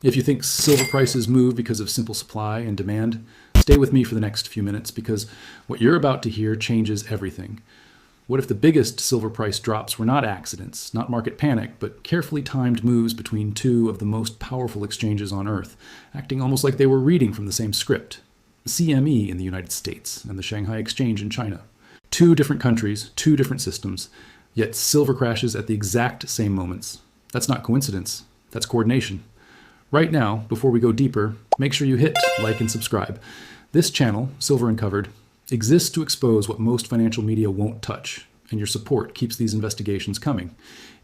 If you think silver prices move because of simple supply and demand, stay with me for the next few minutes because what you're about to hear changes everything. What if the biggest silver price drops were not accidents, not market panic, but carefully timed moves between two of the most powerful exchanges on Earth, acting almost like they were reading from the same script? The CME in the United States and the Shanghai Exchange in China. Two different countries, two different systems, yet silver crashes at the exact same moments. That's not coincidence, that's coordination. Right now, before we go deeper, make sure you hit like and subscribe. This channel, Silver Uncovered, exists to expose what most financial media won't touch, and your support keeps these investigations coming.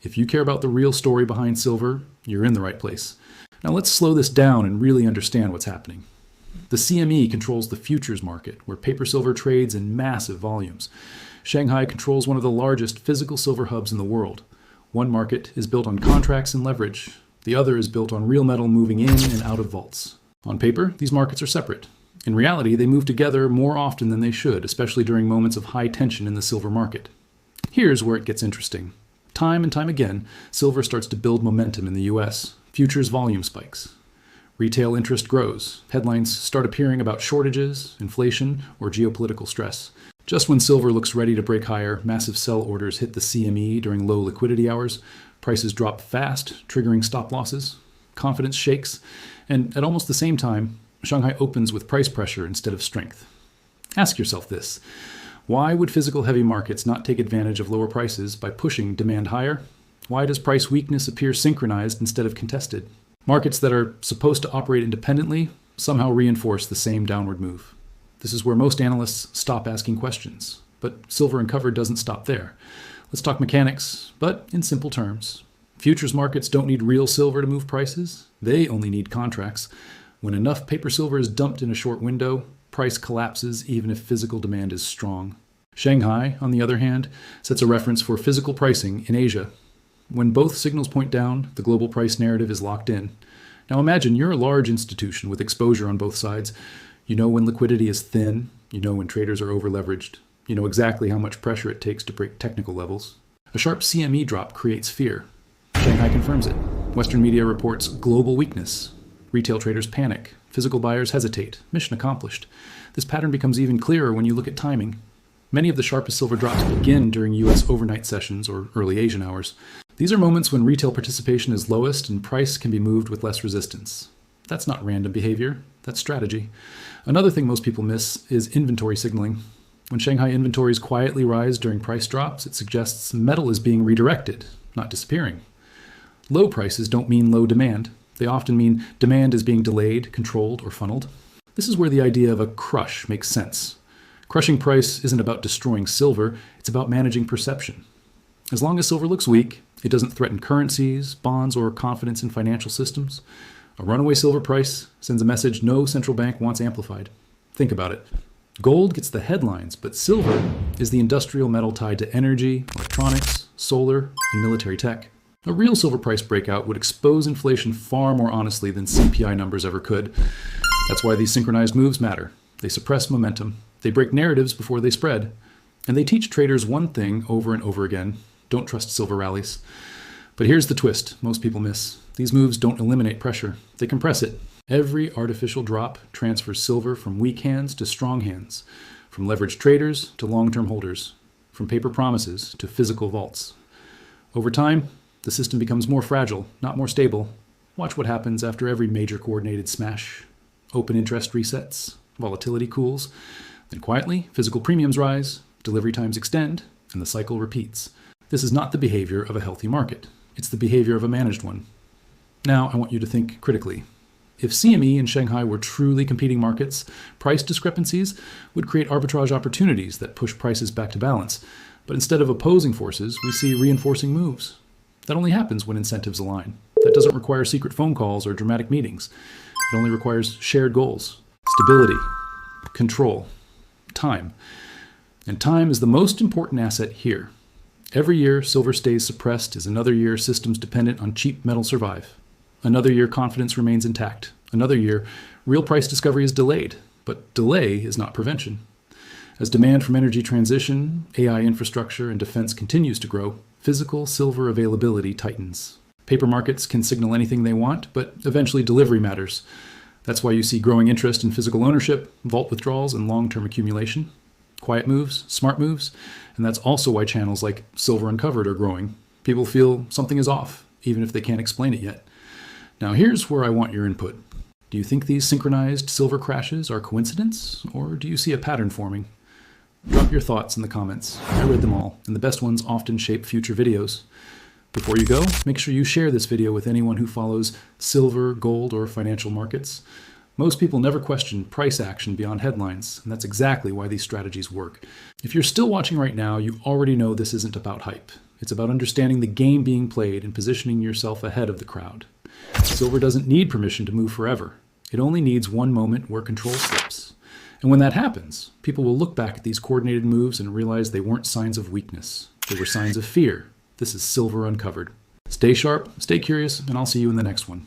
If you care about the real story behind silver, you're in the right place. Now let's slow this down and really understand what's happening. The CME controls the futures market, where paper silver trades in massive volumes. Shanghai controls one of the largest physical silver hubs in the world. One market is built on contracts and leverage. The other is built on real metal moving in and out of vaults. On paper, these markets are separate. In reality, they move together more often than they should, especially during moments of high tension in the silver market. Here's where it gets interesting. Time and time again, silver starts to build momentum in the US. Futures volume spikes. Retail interest grows. Headlines start appearing about shortages, inflation, or geopolitical stress. Just when silver looks ready to break higher, massive sell orders hit the CME during low liquidity hours. Prices drop fast, triggering stop losses. Confidence shakes. And at almost the same time, Shanghai opens with price pressure instead of strength. Ask yourself this. Why would physical heavy markets not take advantage of lower prices by pushing demand higher? Why does price weakness appear synchronized instead of contested? Markets that are supposed to operate independently somehow reinforce the same downward move. This is where most analysts stop asking questions. But Silver Uncovered doesn't stop there. Let's talk mechanics, but in simple terms. Futures markets don't need real silver to move prices. They only need contracts. When enough paper silver is dumped in a short window, price collapses even if physical demand is strong. Shanghai, on the other hand, sets a reference for physical pricing in Asia. When both signals point down, the global price narrative is locked in. Now imagine you're a large institution with exposure on both sides. You know when liquidity is thin. You know when traders are over-leveraged. You know exactly how much pressure it takes to break technical levels. A sharp CME drop creates fear. Shanghai confirms it. Western media reports global weakness. Retail traders panic. Physical buyers hesitate. Mission accomplished. This pattern becomes even clearer when you look at timing. Many of the sharpest silver drops begin during US overnight sessions or early Asian hours. These are moments when retail participation is lowest and price can be moved with less resistance. That's not random behavior. That's strategy. Another thing most people miss is inventory signaling. When Shanghai inventories quietly rise during price drops, it suggests metal is being redirected, not disappearing. Low prices don't mean low demand. They often mean demand is being delayed, controlled, or funneled. This is where the idea of a crush makes sense. Crushing price isn't about destroying silver, it's about managing perception. As long as silver looks weak, it doesn't threaten currencies, bonds, or confidence in financial systems. A runaway silver price sends a message no central bank wants amplified. Think about it. Gold gets the headlines, but silver is the industrial metal tied to energy, electronics, solar, and military tech. A real silver price breakout would expose inflation far more honestly than CPI numbers ever could. That's why these synchronized moves matter. They suppress momentum. They break narratives before they spread. And they teach traders one thing over and over again. Don't trust silver rallies. But here's the twist most people miss. These moves don't eliminate pressure. They compress it. Every artificial drop transfers silver from weak hands to strong hands, from leveraged traders to long-term holders, from paper promises to physical vaults. Over time, the system becomes more fragile, not more stable. Watch what happens after every major coordinated smash. Open interest resets, volatility cools, then quietly, physical premiums rise, delivery times extend, and the cycle repeats. This is not the behavior of a healthy market. It's the behavior of a managed one. Now, I want you to think critically. If CME and Shanghai were truly competing markets, price discrepancies would create arbitrage opportunities that push prices back to balance. But instead of opposing forces, we see reinforcing moves. That only happens when incentives align. That doesn't require secret phone calls or dramatic meetings. It only requires shared goals, stability, control, time. And time is the most important asset here. Every year silver stays suppressed is another year systems dependent on cheap metal survive. Another year confidence remains intact. Another year real price discovery is delayed, but delay is not prevention. As demand from energy transition, AI infrastructure, and defense continues to grow, physical silver availability tightens. Paper markets can signal anything they want, but eventually delivery matters. That's why you see growing interest in physical ownership, vault withdrawals, and long-term accumulation. Quiet moves, smart moves, and that's also why channels like Silver Uncovered are growing. People feel something is off, even if they can't explain it yet. Now here's where I want your input. Do you think these synchronized silver crashes are coincidence, or do you see a pattern forming? Drop your thoughts in the comments. I read them all, and the best ones often shape future videos. Before you go, make sure you share this video with anyone who follows silver, gold, or financial markets. Most people never question price action beyond headlines, and that's exactly why these strategies work. If you're still watching right now, you already know this isn't about hype. It's about understanding the game being played and positioning yourself ahead of the crowd. Silver doesn't need permission to move forever. It only needs one moment where control slips. And when that happens, people will look back at these coordinated moves and realize they weren't signs of weakness. They were signs of fear. This is Silver Uncovered. Stay sharp, stay curious, and I'll see you in the next one.